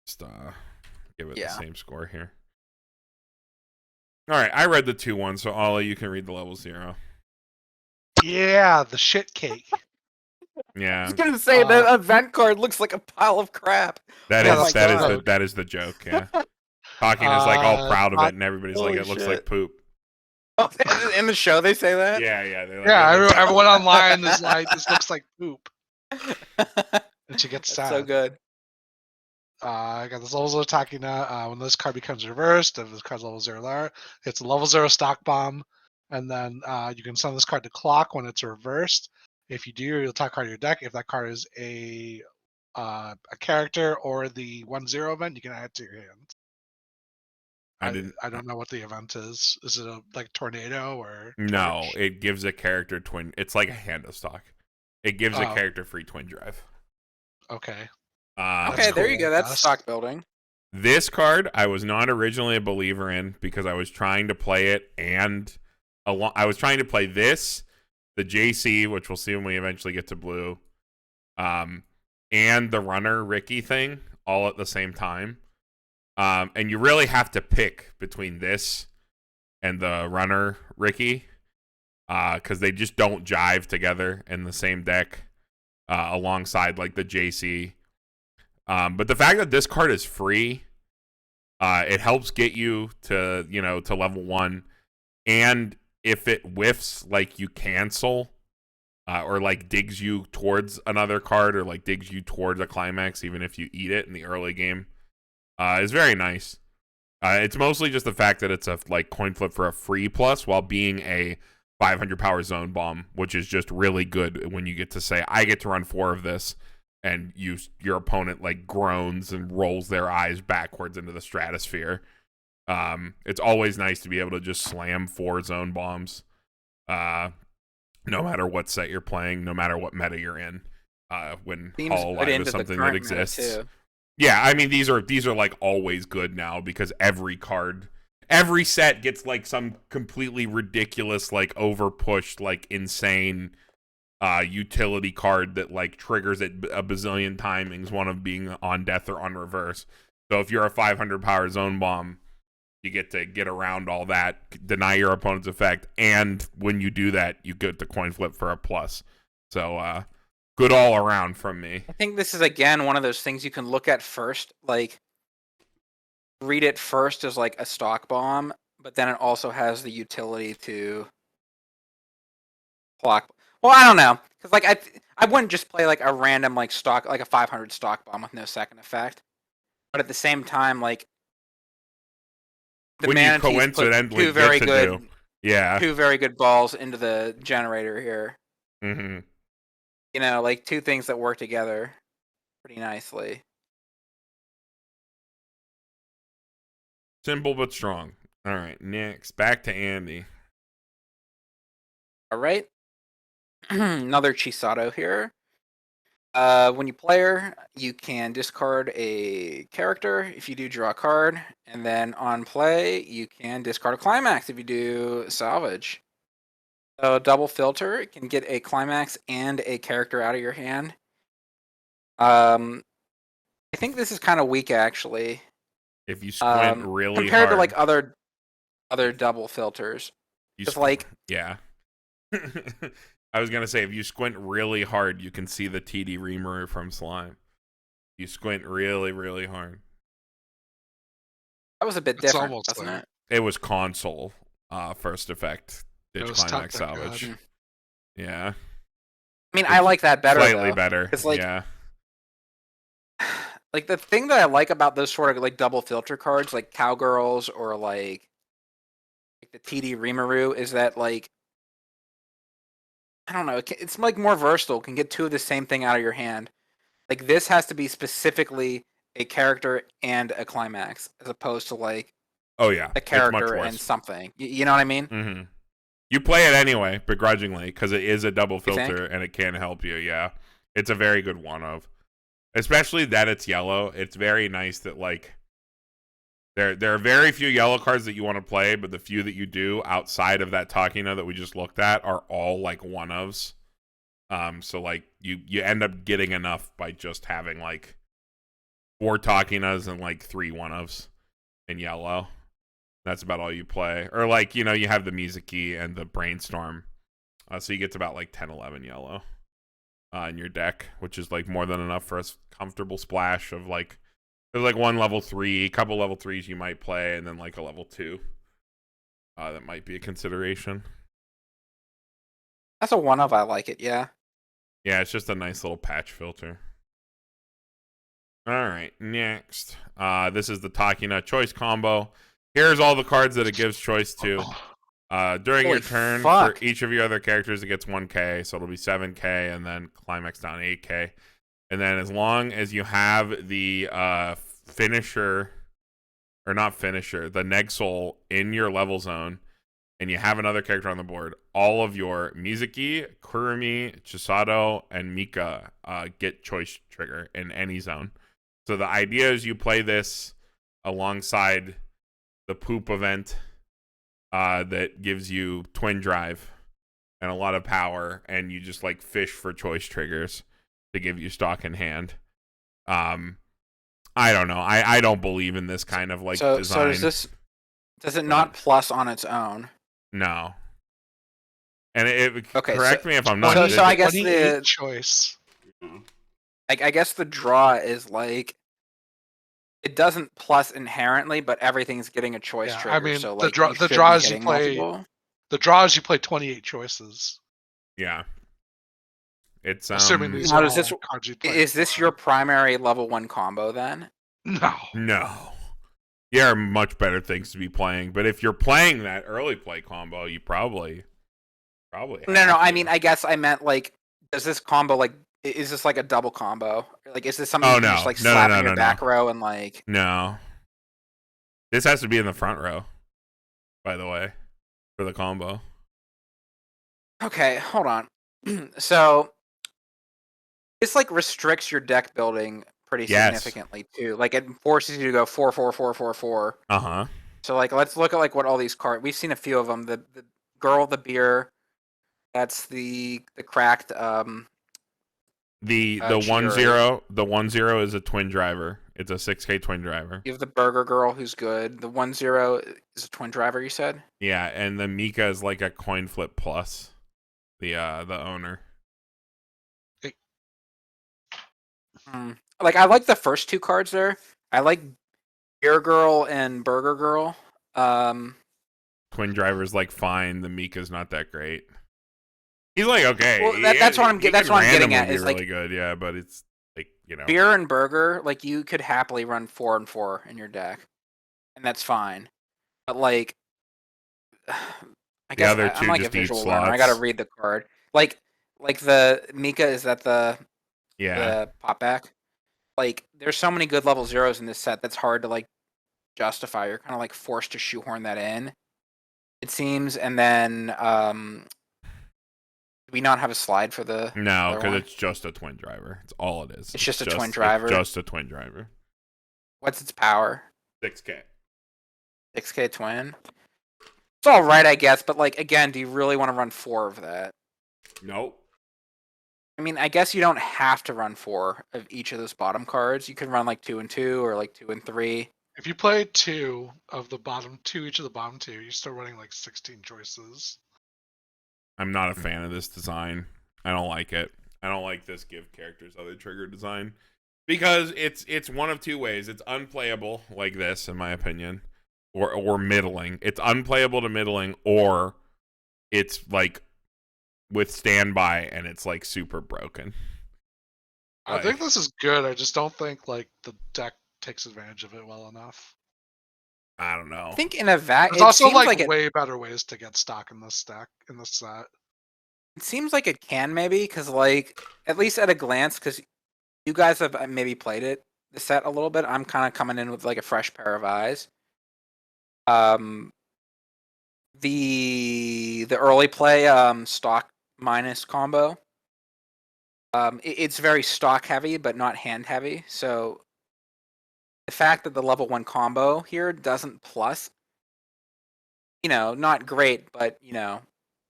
just give it the same score here. All right, I read the 2-1, so Ollie, you can read the level 0. Yeah, the shit cake. Yeah, I was gonna say the event card looks like a pile of crap. that Yeah, is that's that is the joke. Yeah, Talking is like all proud of it, and everybody's like, holy it looks shit. like poop. Oh, in the show they say that. Yeah. They're like, Yeah, it looks like everyone online is like, this looks like poop. And she gets sad. So good. I got this level 0 attacking now. When this card becomes reversed, if this card's level 0 there, it's a level 0 stock bomb. And then you can send this card to clock when it's reversed. If you do, you'll attack card of your deck. If that card is a character or the 1/0 event, you can add it to your hand. I don't know what the event is. Is it a like tornado or No, torch? it gives a character twin. It's like a hand of stock. It gives a Oh. character free twin drive. Okay. Okay, there you cool, go. That's Gus. stock building. This card I was not originally a believer in because I was trying to play it and I was trying to play this, the JC, which we'll see when we eventually get to blue, and the runner Ricky thing all at the same time. And you really have to pick between this and the runner Ricky, because they just don't jive together in the same deck, alongside like the JC. But the fact that this card is free, it helps get you to level 1, and if it whiffs, like you cancel, or like digs you towards another card, or like digs you towards a climax, even if you eat it in the early game, is very nice. It's mostly just the fact that it's a like coin flip for a free plus while being a 500 power zone bomb, which is just really good when you get to say, I get to run 4 of this, and your opponent like groans and rolls their eyes backwards into the stratosphere. It's always nice to be able to just slam 4 zone bombs, no matter what set you're playing, no matter what meta you're in. When Seems Hollow good Live into is the something that current meta, exists. too. Yeah, I mean these are like always good now because every set gets like some completely ridiculous, like over pushed, like insane utility card that like triggers it a bazillion timings, one of being on death or on reverse. So if you're a 500 power zone bomb, you get to get around all that, deny your opponent's effect, and when you do that, you get the coin flip for a plus. So good all around from me. I think this is again one of those things you can look at first, like read it first as like a stock bomb, but then it also has the utility to clock. Well, I don't know, because like I wouldn't just play like a random like stock, like a 500 stock bomb with no second effect, but at the same time, like the When you manatees put coincidentally two very get to good, do. Yeah. two very good balls into the generator here. Mm-hmm. You know, like 2 things that work together pretty nicely. Simple but strong. All right, next. Back to Andy. All right. Another Chisato here. When you play her, you can discard a character if you do draw a card, and then on play, you can discard a climax if you do salvage. So double filter, it can get a climax and a character out of your hand. I think this is kind of weak actually. If you squint really compared hard, to like other double filters. Just like yeah. I was gonna say if you squint really hard, you can see the TD Reamer from Slime. You squint really, really hard. that was a bit It's different, almost wasn't there. it? It was console first effect. It Ditch was climax tough, thank salvage. God. Yeah, I mean, I like that better. slightly though. better. It's like yeah, like the thing that I like about those sort of like double filter cards, like Cowgirls or like the TD Rimuru, is that like I don't know, it's like more versatile. Can get 2 of the same thing out of your hand. Like this has to be specifically a character and a climax, as opposed to like Oh yeah, a it's much character worse. and something. You know what I mean? Mm-hmm. You play it anyway, begrudgingly, because it is a double You think? filter and it can help you. Yeah, it's a very good one of, especially that it's yellow. It's very nice that like there are very few yellow cards that you want to play, but the few that you do outside of that Takina that we just looked at are all like one ofs. So like you end up getting enough by just having like 4 Takinas and like 3 one ofs in yellow. That's about all you play. Or like, you have the Mizuki and the Brainstorm. So you get to about like 10, 11 yellow in your deck, which is like more than enough for a comfortable splash of like, there's like one level 3, a couple level 3s you might play, and then like a level 2. That might be a consideration. That's a one of. I like it. Yeah. Yeah, it's just a nice little patch filter. All right, next. This is the Takina choice combo. Here's all the cards that it gives choice to. During Holy your turn, fuck. for each of your other characters, it gets 1k, so it'll be 7k, and then climax down 8k. And then as long as you have the finisher, or not finisher, the Neg-Soul in your level zone, and you have another character on the board, all of your Mizuki, Kurumi, Chisato, and Mika get choice trigger in any zone. So the idea is you play this alongside the poop event that gives you twin drive and a lot of power, and you just like fish for choice triggers to give you stock in hand. I don't know. I don't believe in this kind of like design. So does it not plus on its own? No. And Okay, correct me if I'm not. So I guess the choice. I guess the draw is like it doesn't plus inherently, but everything's getting a choice trigger. I mean, so like the draws you play. The draws you play 28 choices. Yeah. It's assuming these now, are does this, cards you play. is this your primary level 1 combo then? No. There are much better things to be playing, but if you're playing that early play combo, you probably No, I mean, I guess I meant like, does this combo like, is this like a double combo? Like, is this something you can just like slap in your back row and like? No. This has to be in the front row, by the way, for the combo. Okay, hold on. So this like restricts your deck building pretty significantly too. Like it forces you to go 4-4-4-4-4. Uh-huh. So like let's look at like what all these cards. We've seen a few of them. The girl, the beer. That's the cracked. The 1-0. The 1-0 is a twin driver. It's a 6k twin driver. You have the burger girl who's good. The 1-0 is a twin driver. You said. Yeah, and the Mika is like a coin flip plus. The owner. Like I like the first 2 cards there. I like Beer Girl and Burger Girl. Twin driver's like fine. The Mika's not that great. He's like okay. Well, that's what I'm getting at. Is really like good, yeah, but it's like Beer and Burger. Like you could happily run 4 and 4 in your deck, and that's fine. But like, I guess I'm like a visual learner. I gotta read the card. Like the Mika, is that the pop back? Like there's so many good level 0s in this set that's hard to like justify. You're kind of like forced to shoehorn that in, it seems. And then do we not have a slide for the? No, because it's just a twin driver. It's all it is. It's just a twin driver. It's just a twin driver. What's its power? 6k. 6k twin. It's all right, I guess. But like again, do you really want to run 4 of that? Nope. I mean, I guess you don't have to run 4 of each of those bottom cards. You can run like 2 and 2 or like 2 and 3. If you play 2 of the bottom 2, each of the bottom 2, you start running like 16 choices. I'm not a fan of this design. I don't like it. I don't like this give characters other trigger design because it's one of 2 ways. It's unplayable like this, in my opinion, or middling. It's unplayable to middling, or it's like with standby and it's like super broken. I think this is good. I just don't think like the deck takes advantage of it well enough. I don't know. I think in a there's also like way better ways to get stock in this deck, in this set. It seems like it can maybe, because like at least at a glance, because you guys have maybe played the set a little bit. I'm kind of coming in with like a fresh pair of eyes. The early play stock minus combo. It's very stock heavy, but not hand heavy. So the fact that the level 1 combo here doesn't plus, not great, but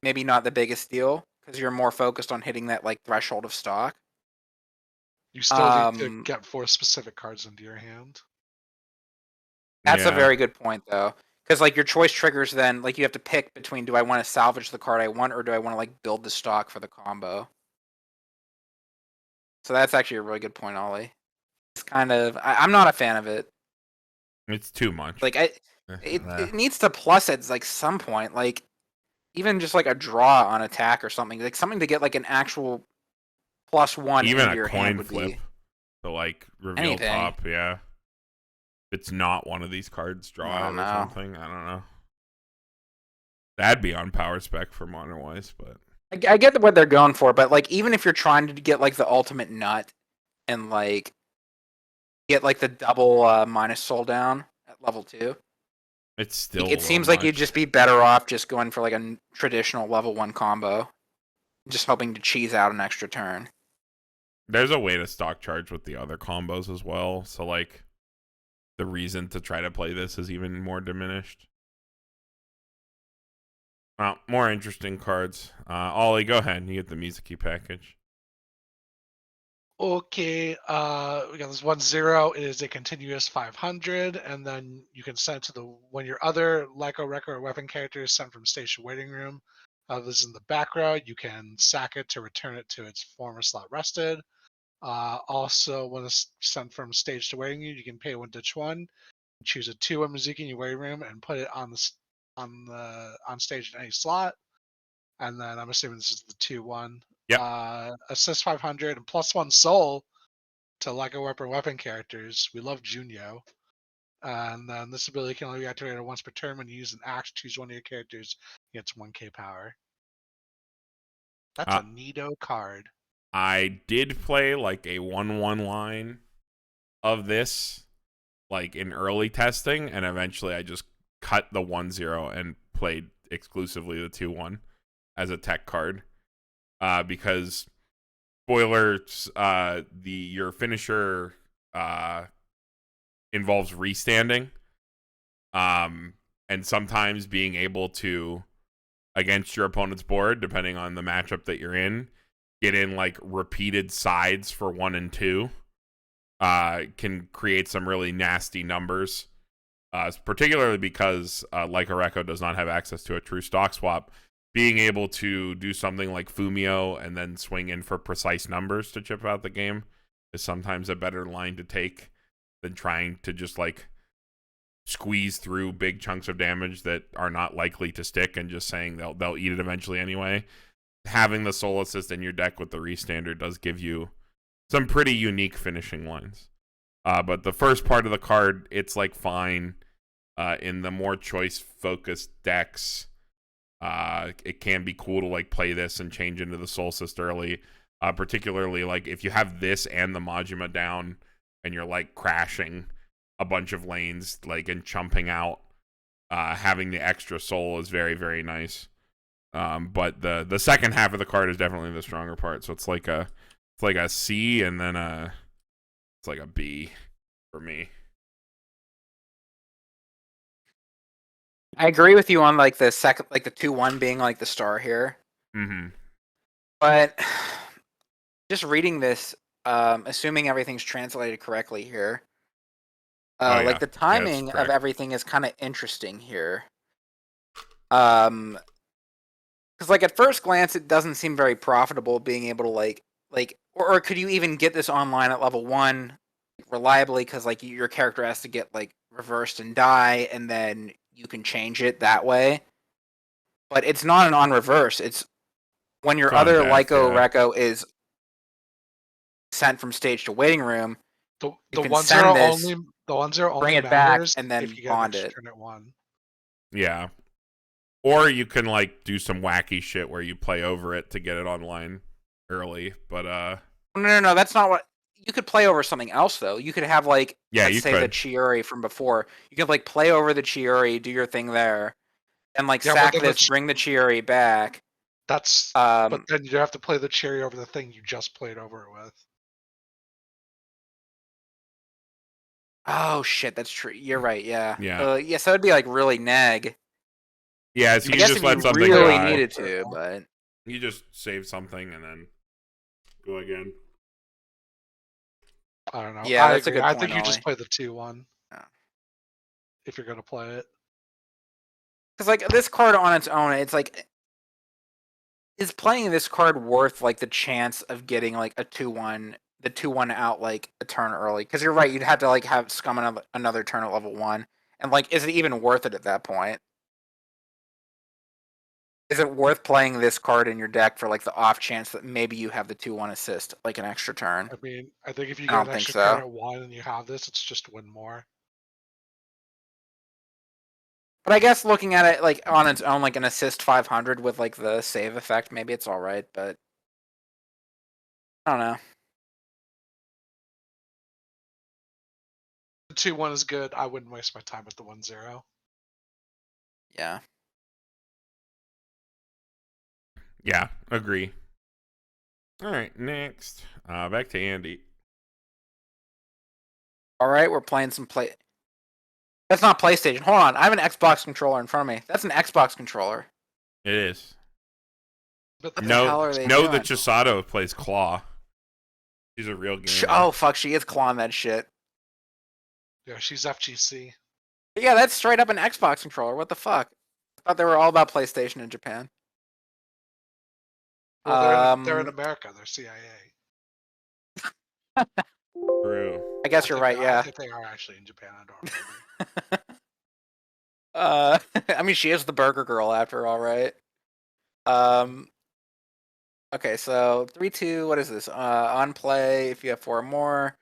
maybe not the biggest deal because you're more focused on hitting that like threshold of stock. You still need to get 4 specific cards into your hand. That's a very good point, though, because like your choice triggers, then like you have to pick between, do I want to salvage the card I want, or do I want to like build the stock for the combo? So that's actually a really good point, Ollie. It's kind of I'm not a fan of it. It's too much. Like it needs to plus at like some point, like even just like a draw on attack or something, like something to get like an actual +1 even into a your coin hand would flip be to like reveal anything. top. Yeah, it's not one of these cards. Draw it or something. I don't know. That'd be on power spec for Modern Weiss, but I get what they're going for, but like even if you're trying to get like the ultimate nut and like get like the double minus soul down at level 2, it's still it seems like you'd just be better off just going for like a traditional level 1 combo, just hoping to cheese out an extra turn. There's a way to stock charge with the other combos as well, so like the reason to try to play this is even more diminished. Well, more interesting cards. Ollie, go ahead. You get the Mizuki package. Okay, we got this 1-0. It is a continuous 500, and then you can send it to when your other Lycoris Recoil weapon character is sent from station waiting room. This is in the back row. You can sack it to return it to its former slot rested. Also, when it's sent from stage to waiting room, you can pay 1 ditch 1, choose a 2-1 Mizuki in your waiting room, and put it on stage in any slot. And then I'm assuming this is the 2-1. Yep. Assist 500 and +1 soul to Lycoris weapon characters. We love Junyo. And then this ability can only be activated once per turn. When you use an axe, choose one of your characters. It gets 1k power. That's a neato card. I did play like a 1-1 line of this, like in early testing, and eventually I just cut the 1-0 and played exclusively the 2-1 as a tech card. Because spoilers, your finisher involves restanding. And sometimes being able to, against your opponent's board, depending on the matchup that you're in, get in like repeated sides for 1 and 2 can create some really nasty numbers. Particularly because Lycoris Recoil does not have access to a true stock swap. Being able to do something like Fumio and then swing in for precise numbers to chip out the game is sometimes a better line to take than trying to just like squeeze through big chunks of damage that are not likely to stick and just saying they'll eat it eventually anyway. Having the soul assist in your deck with the restander does give you some pretty unique finishing lines. But the first part of the card, it's like fine. In the more choice focused decks, it can be cool to like play this and change into the soul assist early. Particularly like if you have this and the Majima down and you're like crashing a bunch of lanes like and chumping out, having the extra soul is very, very nice. But the second half of the card is definitely the stronger part. So it's like a C and then it's like a B for me. I agree with you on like the second, like the 2-1 being like the star here. Mm-hmm. But just reading this, assuming everything's translated correctly here, like the timing of everything is kind of interesting here. Because like at first glance, it doesn't seem very profitable being able to like, or could you even get this online at level 1 reliably? Because like your character has to get like reversed and die, and then you can change it that way. But it's not an on reverse. It's when your other Lycoris Recoil is sent from stage to waiting room. The 1-0 only bring it matters back and then if you get bond an it. turn at 1. Yeah. Or you can like do some wacky shit where you play over it to get it online early. But no, that's not what. you could play over something else though. You could have like, Yeah, you let's say the could. Chiuri from before. You could like play over the Chiuri, do your thing there, and like Yeah, but sack then this, bring the Chiuri back. But Um, then you have to play the cherry over the thing you just played over it with. oh shit, that's true. You're right. Yeah. Yeah. Yeah. So it'd be like really neg. Yeah, so I you guess just if let you something really die. needed to, but You just save something and then go again. I don't know. yeah, I that's a agree. good I point. think you just Ollie. play the 2-1 Yeah. if you're gonna play it. Because like this card on its own, it's like, is playing this card worth like the chance of getting like a 2-1, the 2-1 out like a turn early? Because you're right, you'd have to like have scum another turn at level 1, and like, is it even worth it at that point? Is it worth playing this card in your deck for like the off chance that maybe you have the 2-1 assist like an extra turn? I mean, I think if you I get don't an think extra turn so. at 1 and you have this, it's just win more. But I guess looking at it like on its own, like an assist 500 with like the save effect, maybe it's all right. But I don't know. The 2-1 is good. I wouldn't waste my time with the 1-0. Yeah. Yeah, agree. All right, next. Back to Andy. All right, we're playing some play. That's not PlayStation. Hold on, I have an Xbox controller in front of me. That's an Xbox controller. It is. But What the hell are they No, doing? that Chisato plays Claw. She's a real gamer. Oh fuck, she is clawing that shit. Yeah, she's FGC. But yeah, that's straight up an Xbox controller. What the fuck? I thought they were all about PlayStation in Japan. Well, they're in America. They're CIA. True. I guess you're right. I Yeah. think they are actually in Japan. I don't remember. I mean, she is the burger girl after all, right? Okay, so 3-2. What is this? On play. If you have 4 or more,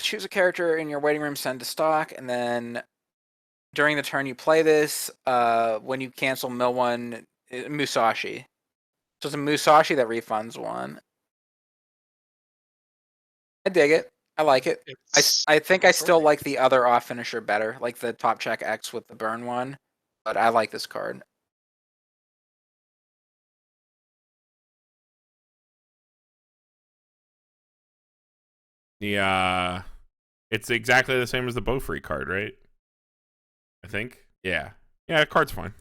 choose a character in your waiting room, send to stock, and then during the turn you play this. When you cancel, mill one Musashi. So it's a Musashi that refunds 1. I dig it. I like it. I think I still like the other off finisher better, like the top check X with the burn one. But I like this card. Yeah, it's exactly the same as the Bofree card, right? I think. Yeah. Yeah, the card's fine.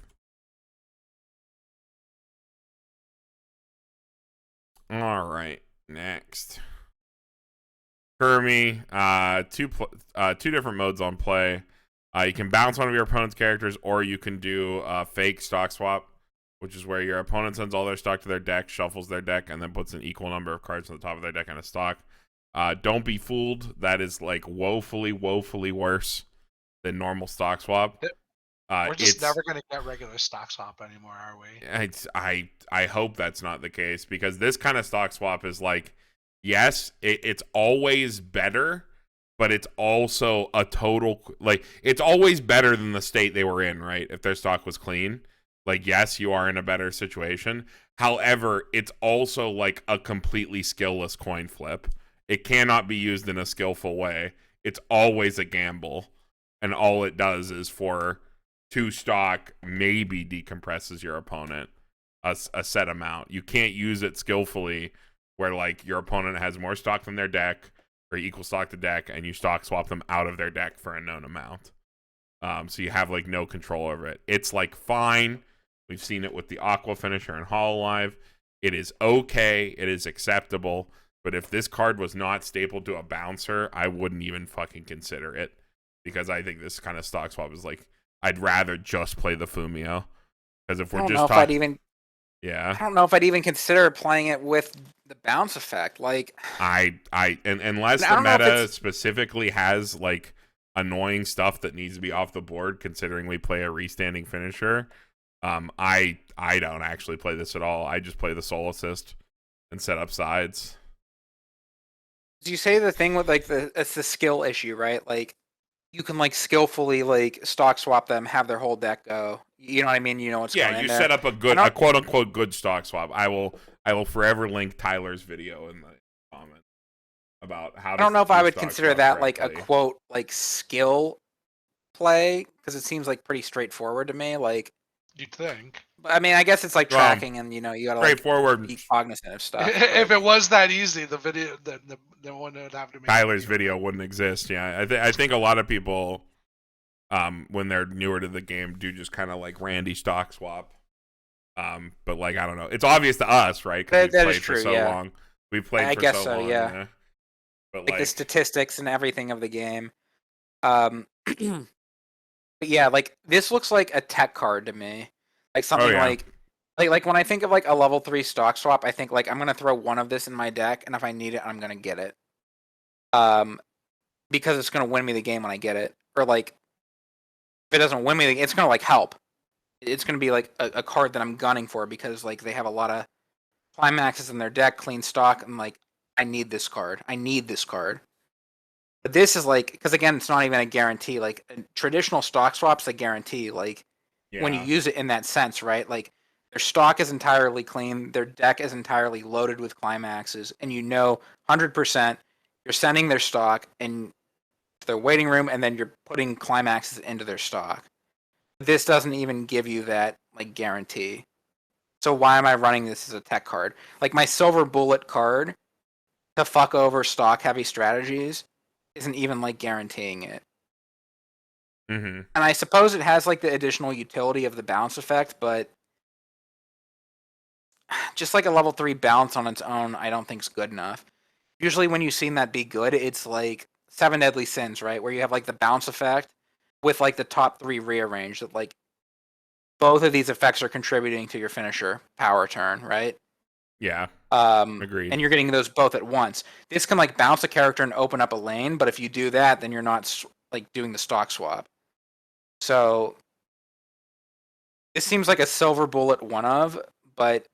All right, next. Kermi, two different modes on play. You can bounce one of your opponent's characters, or you can do a fake stock swap, which is where your opponent sends all their stock to their deck, shuffles their deck, and then puts an equal number of cards on the top of their deck in a stock. Don't be fooled. That is like woefully worse than normal stock swap. We're just never going to get regular stock swap anymore, are we? I hope that's not the case, because this kind of stock swap is like, yes, it's always better, but it's also a total, like, it's always better than the state they were in, right? If their stock was clean, like, yes, you are in a better situation. However, it's also like a completely skillless coin flip. It cannot be used in a skillful way. It's always a gamble, and all it does is for 2 stock maybe decompresses your opponent a set amount. You can't use it skillfully where like your opponent has more stock than their deck or equal stock to deck, and you stock swap them out of their deck for a known amount. So you have like no control over it. It's like fine. We've seen it with the Aqua Finisher and Hololive. It is okay. It is acceptable. But if this card was not stapled to a bouncer, I wouldn't even fucking consider it, because I think this kind of stock swap is like, I'd rather just play the Fumio, because if we're just talking, yeah, I don't know if I'd even consider playing it with the bounce effect. Like, unless the meta specifically has like annoying stuff that needs to be off the board, considering we play a restanding finisher, I don't actually play this at all. I just play the soul assist and set up sides. You say the thing with like it's the skill issue, right? Like, you can like skillfully like stock swap them, have their whole deck go. You know what I mean? You know what's going on. Yeah, you set up a quote unquote good stock swap. I will forever link Tyler's video in the comments. about how I to don't know if I use would stock consider swap that like a correctly. quote like skill play because it seems like pretty straightforward to me. Like, You'd think. but I mean, I guess it's like Well, tracking, and you gotta like straightforward. be cognizant of stuff. If But it was that easy, the video, the one would have to make Tyler's video wouldn't exist. Yeah, I think a lot of people, when they're newer to the game, do just kind of like Randy stock swap. But like I don't know, it's obvious to us, right? Because we've that is played for true. so Yeah, long. We've played I for guess so so. long. Yeah, But like the like, statistics and everything of the game. But yeah, like this looks like a tech card to me. Like oh something yeah, like when I think of like a level 3 stock swap, I think like I'm gonna throw one of this in my deck, and if I need it, I'm gonna get it. Because it's gonna win me the game when I get it, or like if it doesn't win me, it's gonna like help. It's gonna be like a card that I'm gunning for because like they have a lot of climaxes in their deck, clean stock, and like I need this card. I need this card. But this is like because again, it's not even a guarantee. Like traditional stock swaps, a guarantee. Like when you yeah, use it in that sense, right? Like their stock is entirely clean, their deck is entirely loaded with climaxes, and 100% you're sending their stock and their waiting room, and then you're putting climaxes into their stock. This doesn't even give you that like guarantee. So why am I running this as a tech card? Like my silver bullet card to fuck over stock heavy strategies isn't even like guaranteeing it. mm-hmm. And I suppose it has like the additional utility of the bounce effect, but just like a level 3 bounce on its own, I don't think is good enough. Usually when you've seen that be good, it's like Seven Deadly Sins, right? Where you have like the bounce effect with like the top 3 rearranged. That like both of these effects are contributing to your finisher power turn, right? Yeah, agreed. And you're getting those both at once. This can like bounce a character and open up a lane, but if you do that, then you're not like doing the stock swap. So this seems like a silver bullet one of, but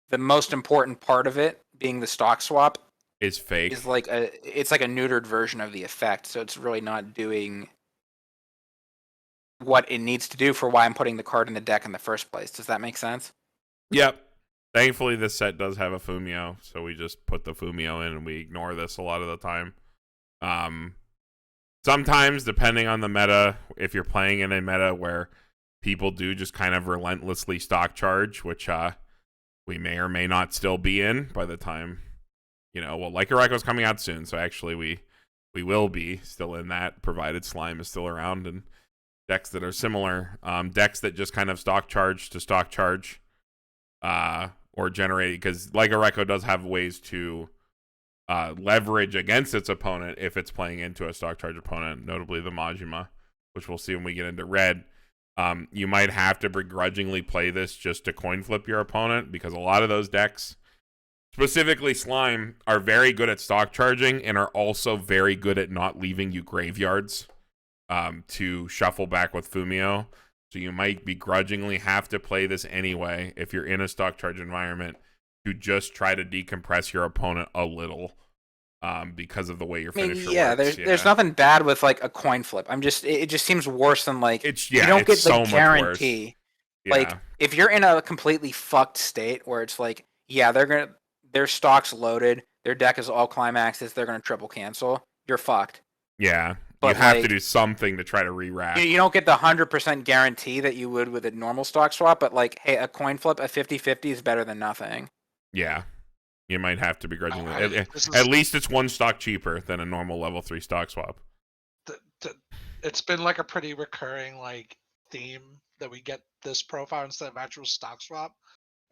the most important part of it being the stock swap Is fake. is like it's like a neutered version of the effect, so it's really not doing what it needs to do for why I'm putting the card in the deck in the first place. Does that make sense? Yep. Thankfully, this set does have a Fumio, so we just put the Fumio in and we ignore this a lot of the time. Sometimes, depending on the meta, if you're playing in a meta where people do just kind of relentlessly stock charge, which we may or may not still be in by the time, Lycoris Recoil is coming out soon, so actually we will be still in that, provided Slime is still around, and decks that are similar, decks that just kind of stock charge to stock charge, or generate, because Lycoris Recoil does have ways to leverage against its opponent if it's playing into a stock charge opponent, notably the Majima, which we'll see when we get into red. You might have to begrudgingly play this just to coin flip your opponent, because a lot of those decks, specifically Slime, are very good at stock charging and are also very good at not leaving you graveyards to shuffle back with Fumio. So you might begrudgingly have to play this anyway if you're in a stock charge environment to just try to decompress your opponent a little, because of the way your finisher works. There's nothing bad with like a coin flip. It just seems worse than like you don't it's get the so much worse. guarantee. Like Yeah, if you're in a completely fucked state where it's like, yeah, their stock's loaded, their deck is all climaxes, they're gonna triple cancel, you're fucked. yeah. But you have like, to do something to try to re-rack. you don't get the 100% guarantee that you would with a normal stock swap, but like, hey, a coin flip, a 50-50 is better than nothing. Yeah. You might have to begrudgingly. This is- At least it's one stock cheaper than a normal level 3 stock swap. It's been like a pretty recurring like theme that we get this profile instead of actual stock swap.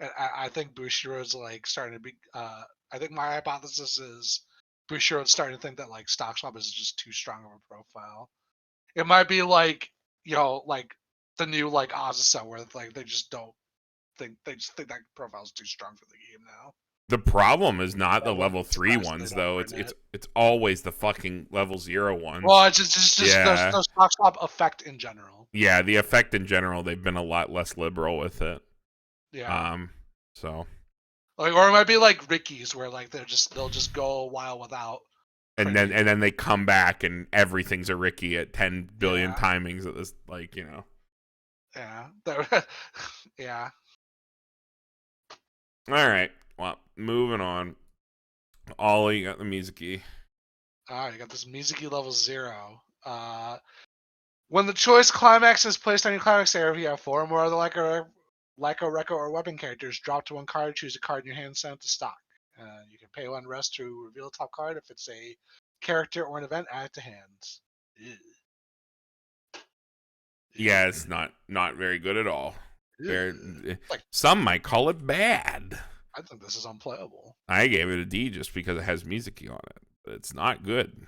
And I think Bushiroad's like starting to be. I think my hypothesis is Bushiroad's starting to think that like stock swap is just too strong of a profile. It might be like like the new like Azusa where like they just don't think they just think that profile is too strong for the game now. The problem is not the Yeah, level 3 surprised ones they don't though. win It's always the fucking level 0 ones. Well, it's just Yeah. the stock swap effect in general. Yeah, the effect in general, they've been a lot less liberal with it. Yeah. So. Like, or it might be like Ricky's where like they'll just go a while without. And then they come back and everything's a Ricky at 10 billion timings at this, like, Yeah. Yeah. All right. Well, moving on. Ollie, you got the Mizuki. Alright, you got this Mizuki level 0. When the choice climax is placed on your climax area, if you have 4 or more other Lyco, Reco, or weapon characters, drop to one card, choose a card in your hand, send it to stock. You can pay 1 rest to reveal the top card. If it's a character or an event, add it to hands. Ew. Yeah, it's not very good at all. Like, some might call it bad. I think this is unplayable. I gave it a D just because it has Mizuki on it. But it's not good.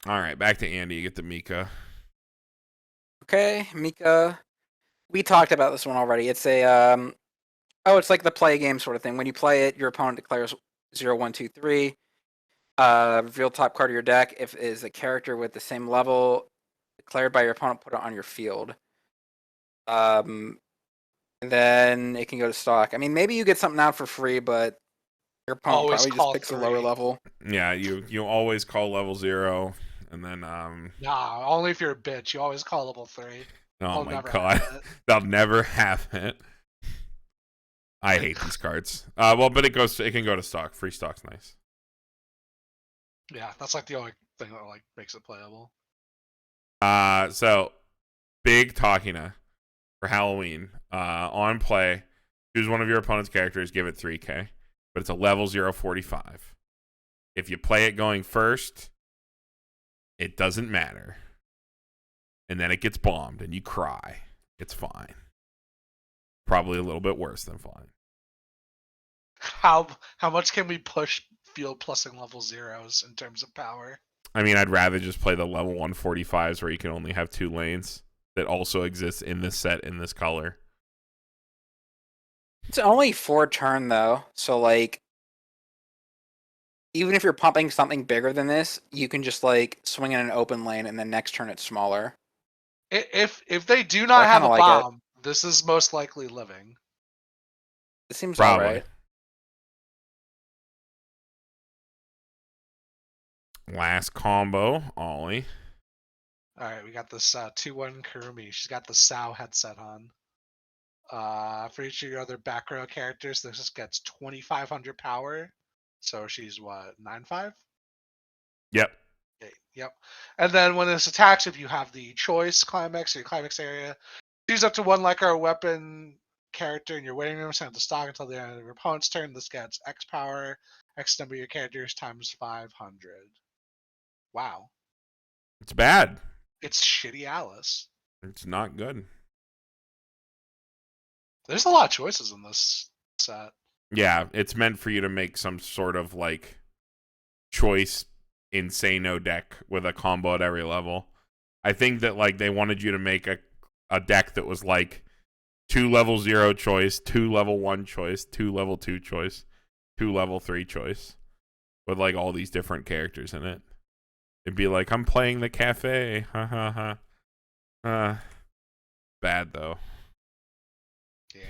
All right, back to Andy. You get the Mika. Okay, Mika. We talked about this one already. It's a it's like the play game sort of thing. When you play it, your opponent declares 0, 1, 2, 3. Reveal top card of your deck. If it is a character with the same level declared by your opponent, put it on your field. And then it can go to stock. I mean, maybe you get something out for free, but your opponent Always probably call just picks a 3. lower level. Yeah, you always call level 0, and then Nah, only if you're a bitch. You always call level 3. oh They'll my never god, have it. they'll never have it. I hate these cards. Well, but it can go to stock. Free stock's nice. Yeah, that's like the only thing that like makes it playable. So big Takina for Halloween. On play, choose one of your opponent's characters, give it 3k, but it's a level 045. If you play it going first, it doesn't matter. And then it gets bombed and you cry. It's fine. Probably a little bit worse than fine. How much can we push field plusing level 0s in terms of power? I mean, I'd rather just play the level 145s where you can only have 2 lanes that also exists in this set in this color. It's only 4 turn though, so like even if you're pumping something bigger than this, you can just like swing in an open lane and then next turn it's smaller. If they do not I have a kinda like it. bomb, this is most likely living. It seems Probably. alright. Last combo, Ollie. Alright, we got this 2-1 Kurumi. She's got the Sao headset on. For each of your other back row characters, this just gets 2,500 power. So she's what, 9-5? Yep. Okay, yep. And then when this attacks, if you have the choice climax or your climax area, choose up to 1 Lycoris weapon character in your waiting room, send it to stock until the end of your opponent's turn. This gets X power, X number of your characters times 500. Wow. It's bad. It's shitty Alice. It's not good. There's a lot of choices in this set. Yeah, it's meant for you to make some sort of like choice insano deck with a combo at every level. I think that like they wanted you to make a deck that was like 2 level 0 choice, 2 level 1 choice, 2 level 2 choice, 2 level 3 choice, with like all these different characters in it. It'd be like, I'm playing the cafe. Ha ha ha. Bad though. Yeah.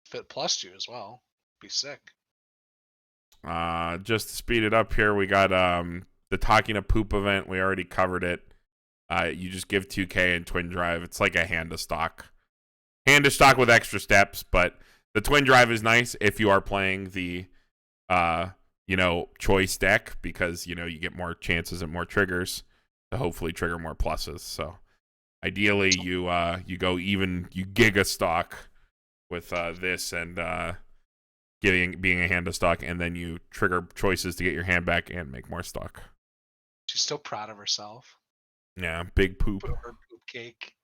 Fit plus you as well. Be sick. Just to speed it up here, we got the Takina Poop event. We already covered it. You just give 2k and Twin Drive. It's like a hand to stock. Hand to stock with extra steps, but the Twin Drive is nice if you are playing the choice deck, because you get more chances and more triggers to hopefully trigger more pluses. So ideally you go even, you giga stock with this and being a hand to stock, and then you trigger choices to get your hand back and make more stock. She's still proud of herself. Yeah, big poop. Her poop cake.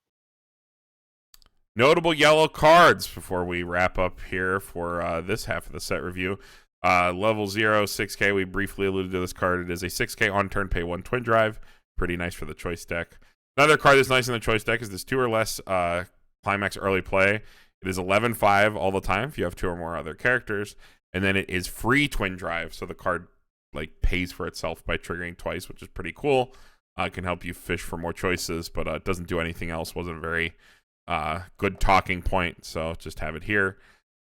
Notable yellow cards before we wrap up here for this half of the set review. Level 0, 6k. We briefly alluded to this card. It is a 6k on turn, pay 1 Twin Drive. Pretty nice for the choice deck. Another card that's nice in the choice deck is this 2 or less climax early play. It is 11-5 all the time if you have 2 or more other characters. And then it is free Twin Drive, so the card like pays for itself by triggering twice, which is pretty cool. It can help you fish for more choices, but it doesn't do anything else. Wasn't a very good talking point, so just have it here.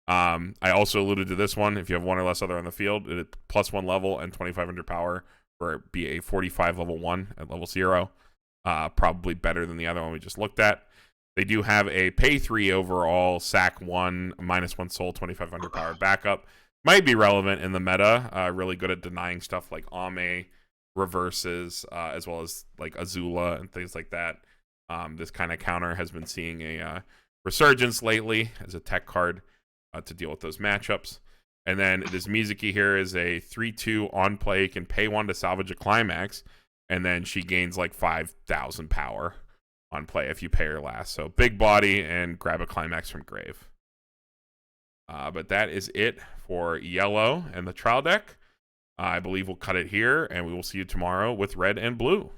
I also alluded to this one. If you have 1 or less other on the field, it plus 1 level and 2,500 power, or it be a 45 level 1 at level 0. Probably better than the other one we just looked at. They do have a pay 3 overall, sack 1, -1 soul, 2500 power backup. Might be relevant in the meta. Really good at denying stuff like Ame, reverses, as well as like Azula and things like that. This kind of counter has been seeing a resurgence lately as a tech card to deal with those matchups. And then this Mizuki here is a 3/2 on play, can pay 1 to salvage a climax, and then she gains like 5,000 power on play if you pay her last. So big body and grab a climax from grave. But that is it for yellow and the trial deck. I believe we'll cut it here, and we will see you tomorrow with red and blue.